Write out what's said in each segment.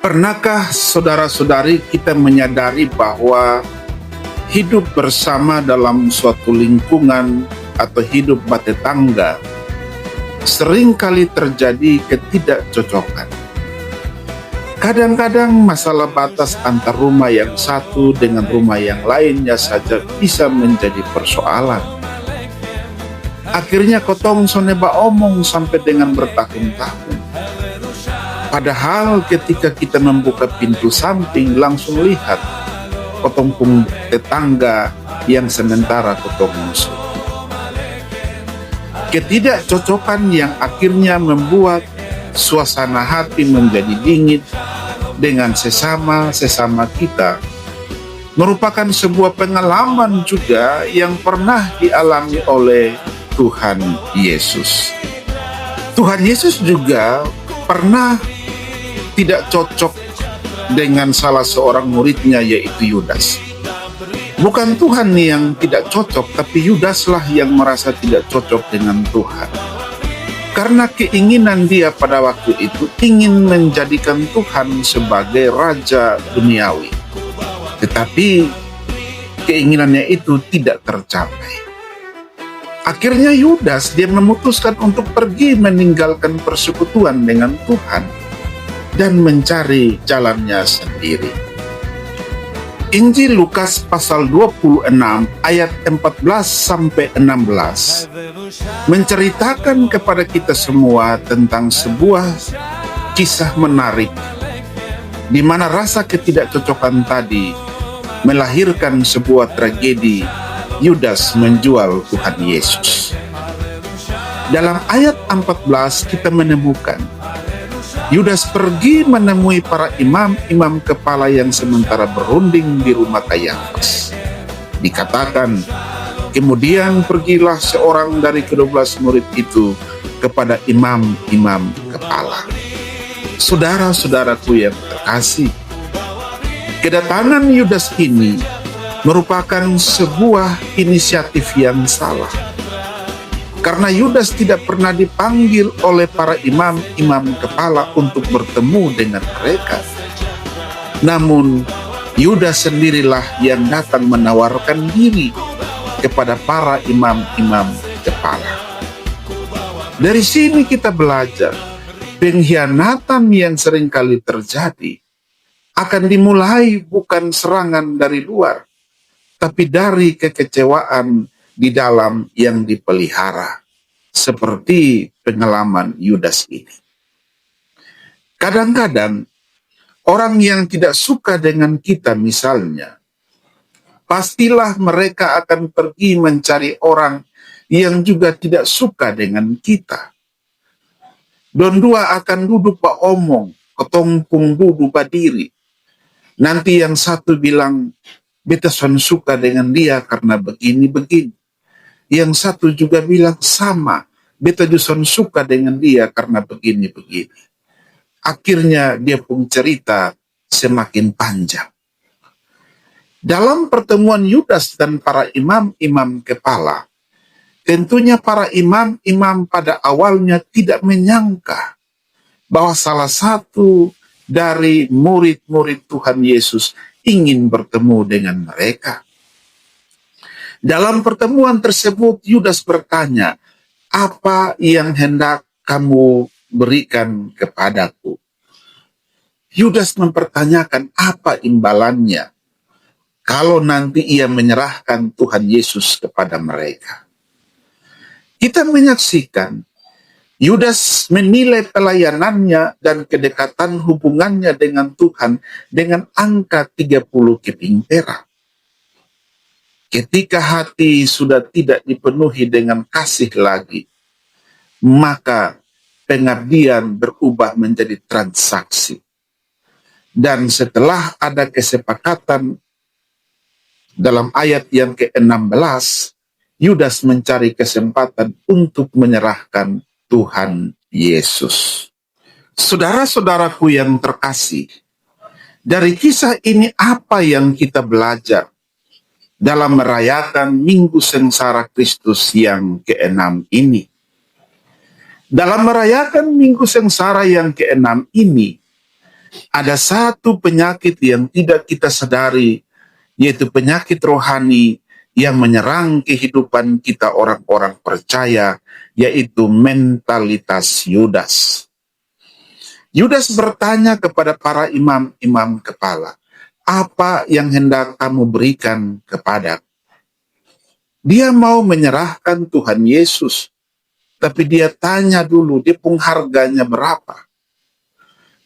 Pernahkah saudara-saudari kita menyadari bahwa hidup bersama dalam suatu lingkungan atau hidup bertetangga seringkali terjadi ketidakcocokan. Kadang-kadang masalah batas antar rumah yang satu dengan rumah yang lainnya saja bisa menjadi persoalan. Akhirnya kotong soneba omong sampai dengan bertahun-tahun. Padahal ketika kita membuka pintu samping langsung lihat kotong pung tetangga yang sementara kotong musuh. Ketidakcocokan yang akhirnya membuat suasana hati menjadi dingin dengan sesama kita merupakan sebuah pengalaman juga yang pernah dialami oleh Tuhan Yesus. Tuhan Yesus juga pernah tidak cocok dengan salah seorang muridnya, yaitu Yudas. Bukan Tuhan yang tidak cocok, tapi Yudaslah yang merasa tidak cocok dengan Tuhan. Karena keinginan dia pada waktu itu ingin menjadikan Tuhan sebagai raja duniawi. Tetapi keinginannya itu tidak tercapai. Akhirnya Yudas dia memutuskan untuk pergi meninggalkan persekutuan dengan Tuhan dan mencari jalannya sendiri. Injil Lukas pasal 26 ayat 14-16 menceritakan kepada kita semua tentang sebuah kisah menarik di mana rasa ketidakcocokan tadi melahirkan sebuah tragedi Yudas menjual Tuhan Yesus. Dalam ayat 14 kita menemukan Yudas pergi menemui para imam-imam kepala yang sementara berunding di rumah Kayafas. Dikatakan, kemudian pergilah seorang dari ke-12 murid itu kepada imam-imam kepala. Saudara-saudaraku yang terkasih, kedatangan Yudas ini merupakan sebuah inisiatif yang salah. Karena Yudas tidak pernah dipanggil oleh para imam-imam kepala untuk bertemu dengan mereka. Namun, Yudas sendirilah yang datang menawarkan diri kepada para imam-imam kepala. Dari sini kita belajar, pengkhianatan yang seringkali terjadi akan dimulai bukan serangan dari luar, tapi dari kekecewaan di dalam yang dipelihara, seperti pengalaman Yudas ini. Kadang-kadang orang yang tidak suka dengan kita misalnya, pastilah mereka akan pergi mencari orang yang juga tidak suka dengan kita. Don dua akan duduk ba omong, ketongkung duduk badiri. Nanti yang satu bilang, beta son suka dengan dia karena begini-begini. Yang satu juga bilang sama, beta juga suka dengan dia karena begini-begini. Akhirnya dia pun cerita semakin panjang. Dalam pertemuan Yudas dan para imam-imam kepala, tentunya para imam-imam pada awalnya tidak menyangka bahwa salah satu dari murid-murid Tuhan Yesus ingin bertemu dengan mereka. Dalam pertemuan tersebut, Yudas bertanya, "Apa yang hendak kamu berikan kepadaku?" Yudas mempertanyakan apa imbalannya kalau nanti ia menyerahkan Tuhan Yesus kepada mereka. Kita menyaksikan Yudas menilai pelayanannya dan kedekatan hubungannya dengan Tuhan dengan angka 30 keping perak. Ketika hati sudah tidak dipenuhi dengan kasih lagi, maka pengabdian berubah menjadi transaksi. Dan setelah ada kesepakatan dalam ayat yang ke-16, Yudas mencari kesempatan untuk menyerahkan Tuhan Yesus. Saudara-saudaraku yang terkasih, dari kisah ini apa yang kita belajar dalam merayakan Minggu Sengsara Kristus yang ke-6 ini? Dalam merayakan Minggu Sengsara yang ke-6 ini, Ada satu penyakit yang tidak kita sadari, yaitu penyakit rohani yang menyerang kehidupan kita orang-orang percaya, yaitu mentalitas Yudas. Yudas bertanya kepada para imam-imam kepala, apa yang hendak kamu berikan kepada? Dia mau menyerahkan Tuhan Yesus, tapi dia tanya dulu, dia pun harganya berapa?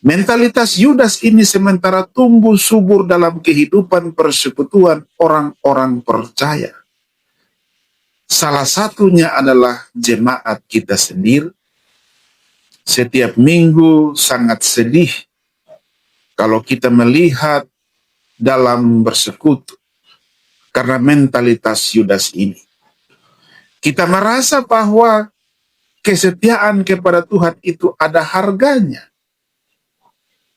Mentalitas Yudas ini sementara tumbuh subur dalam kehidupan persekutuan orang-orang percaya. Salah satunya adalah jemaat kita sendiri. Setiap minggu sangat sedih kalau kita melihat dalam bersekutu karena mentalitas Yudas ini. Kita merasa bahwa kesetiaan kepada Tuhan itu ada harganya.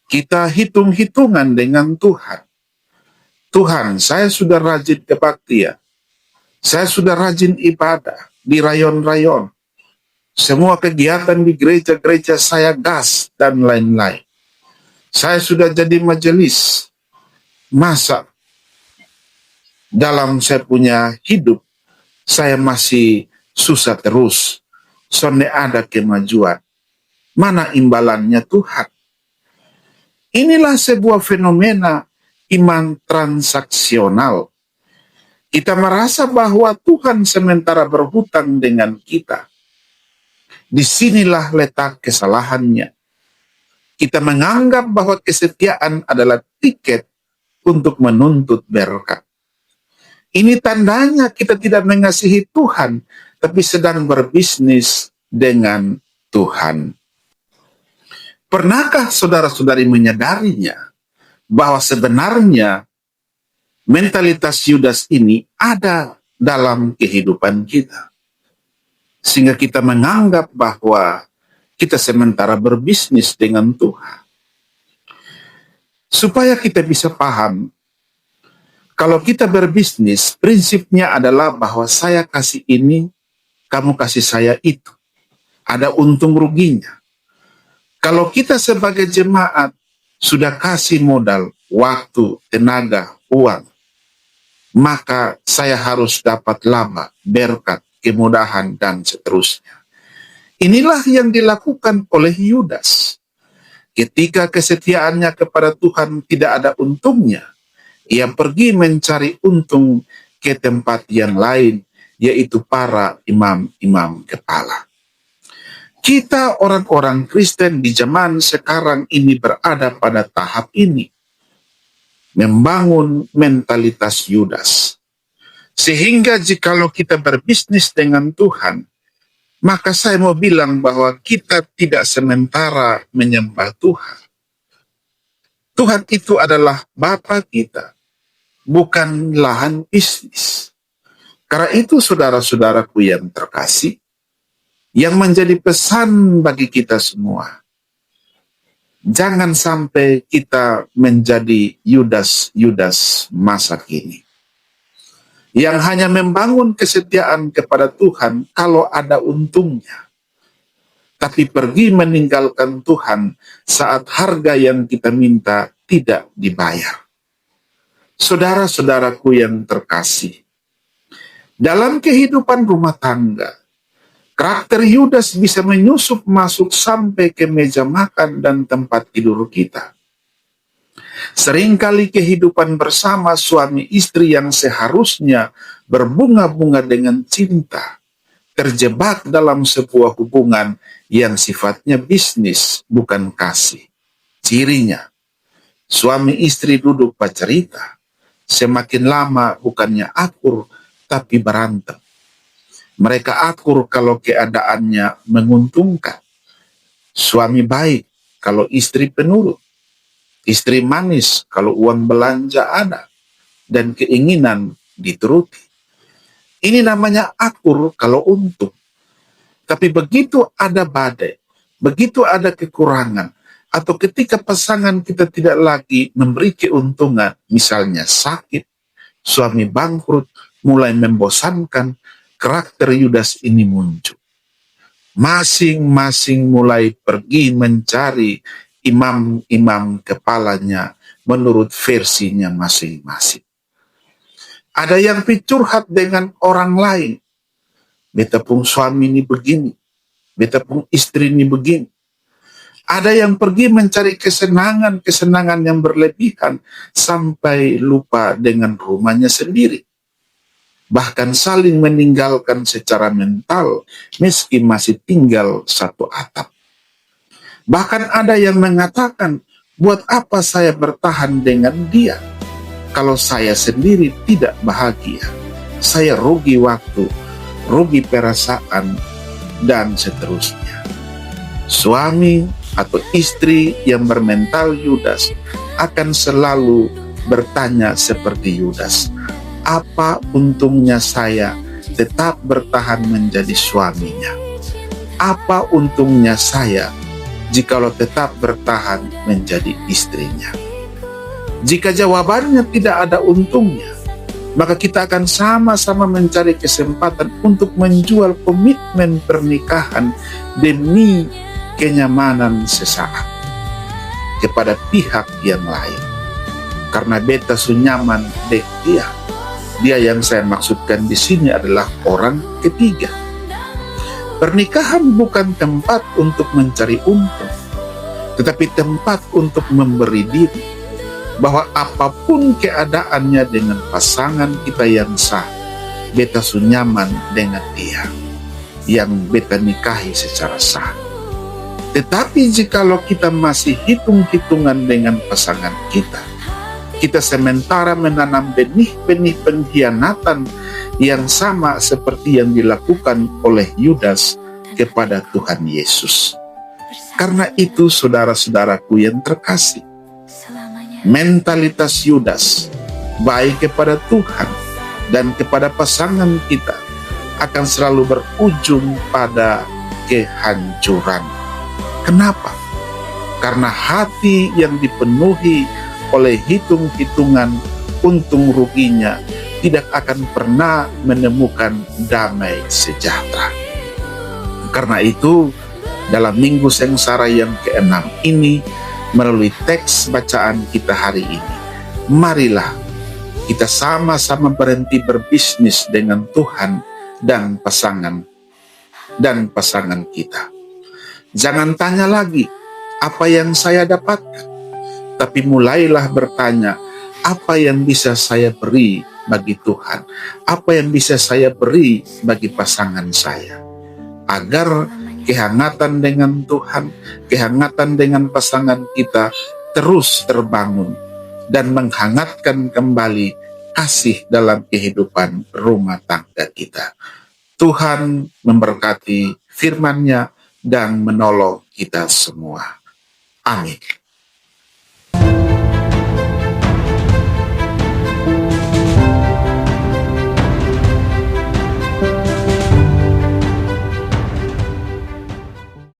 Kita hitung-hitungan dengan Tuhan. Tuhan, saya sudah rajin kebaktian. Saya sudah rajin ibadah di rayon-rayon. Semua kegiatan di gereja-gereja saya gas dan lain-lain. Saya sudah jadi majelis. Masa dalam saya punya hidup, saya masih susah terus. Sonde ada kemajuan. Mana imbalannya Tuhan? Inilah sebuah fenomena iman transaksional. Kita merasa bahwa Tuhan sementara berhutang dengan kita. Disinilah letak kesalahannya. Kita menganggap bahwa kesetiaan adalah tiket untuk menuntut berkat. Ini tandanya kita tidak mengasihi Tuhan, tapi sedang berbisnis dengan Tuhan. Pernahkah saudara-saudari menyadarinya bahwa sebenarnya mentalitas Yudas ini ada dalam kehidupan kita? Sehingga kita menganggap bahwa kita sementara berbisnis dengan Tuhan. Supaya kita bisa paham, kalau kita berbisnis, prinsipnya adalah bahwa saya kasih ini, kamu kasih saya itu. Ada untung ruginya. Kalau kita sebagai jemaat sudah kasih modal, waktu, tenaga, uang, maka saya harus dapat laba, berkat, kemudahan, dan seterusnya. Inilah yang dilakukan oleh Yudas. Ketika kesetiaannya kepada Tuhan tidak ada untungnya, ia pergi mencari untung ke tempat yang lain, yaitu para imam-imam kepala. Kita orang-orang Kristen di zaman sekarang ini berada pada tahap ini. Membangun mentalitas Yudas. Sehingga jikalau kita berbisnis dengan Tuhan, maka saya mau bilang bahwa kita tidak sementara menyembah Tuhan. Tuhan itu adalah Bapa kita, bukan lahan bisnis. Karena itu saudara-saudaraku yang terkasih, yang menjadi pesan bagi kita semua, jangan sampai kita menjadi Yudas-Yudas masa kini, yang hanya membangun kesetiaan kepada Tuhan kalau ada untungnya, tapi pergi meninggalkan Tuhan saat harga yang kita minta tidak dibayar. Saudara-saudaraku yang terkasih, dalam kehidupan rumah tangga, karakter Yudas bisa menyusup masuk sampai ke meja makan dan tempat tidur kita. Seringkali kehidupan bersama suami istri yang seharusnya berbunga-bunga dengan cinta, terjebak dalam sebuah hubungan yang sifatnya bisnis, bukan kasih. Cirinya, suami istri duduk bercerita, semakin lama bukannya akur, tapi berantem. Mereka akur kalau keadaannya menguntungkan. Suami baik kalau istri penurut. Istri manis kalau uang belanja ada. Dan keinginan dituruti. Ini namanya akur kalau untung. Tapi begitu ada badai, begitu ada kekurangan, atau ketika pasangan kita tidak lagi memberi keuntungan, misalnya sakit, suami bangkrut, mulai membosankan, karakter Yudas ini muncul. Masing-masing mulai pergi mencari imam-imam kepalanya menurut versinya masing-masing. Ada yang curhat dengan orang lain. Beta pun suami ini begini, beta pun istri ini begini. Ada yang pergi mencari kesenangan yang berlebihan sampai lupa dengan rumahnya sendiri. Bahkan saling meninggalkan secara mental meski masih tinggal satu atap. Bahkan ada yang mengatakan, buat apa saya bertahan dengan dia kalau saya sendiri tidak bahagia? Saya rugi waktu, rugi perasaan, dan seterusnya. Suami atau istri yang bermental Yudas akan selalu bertanya seperti Yudas, apa untungnya saya tetap bertahan menjadi suaminya? Apa untungnya saya jikalau tetap bertahan menjadi istrinya? Jika jawabannya tidak ada untungnya, maka kita akan sama-sama mencari kesempatan untuk menjual komitmen pernikahan demi kenyamanan sesaat kepada pihak yang lain. Karena beta sunyaman dek dia. Dia yang saya maksudkan di sini adalah orang ketiga. Pernikahan bukan tempat untuk mencari untung, tetapi tempat untuk memberi diri. Bahwa apapun keadaannya dengan pasangan kita yang sah, beta sunyaman dengan dia yang beta nikahi secara sah. Tetapi jikalau kita masih hitung-hitungan dengan pasangan kita sementara menanam benih-benih pengkhianatan yang sama seperti yang dilakukan oleh Yudas kepada Tuhan Yesus. Karena itu saudara-saudaraku yang terkasih, mentalitas Yudas baik kepada Tuhan dan kepada pasangan kita akan selalu berujung pada kehancuran. Kenapa? Karena hati yang dipenuhi oleh hitung-hitungan untung ruginya tidak akan pernah menemukan damai sejahtera. Karena itu, dalam Minggu Sengsara yang ke-6 ini, melalui teks bacaan kita hari ini, marilah kita sama-sama berhenti berbisnis dengan Tuhan dan pasangan kita. Jangan tanya lagi apa yang saya dapatkan, tapi mulailah bertanya apa yang bisa saya beri bagi Tuhan, apa yang bisa saya beri bagi pasangan saya, agar kehangatan dengan Tuhan, kehangatan dengan pasangan kita terus terbangun dan menghangatkan kembali kasih dalam kehidupan rumah tangga kita. Tuhan memberkati firman-Nya dan menolong kita semua. Amin.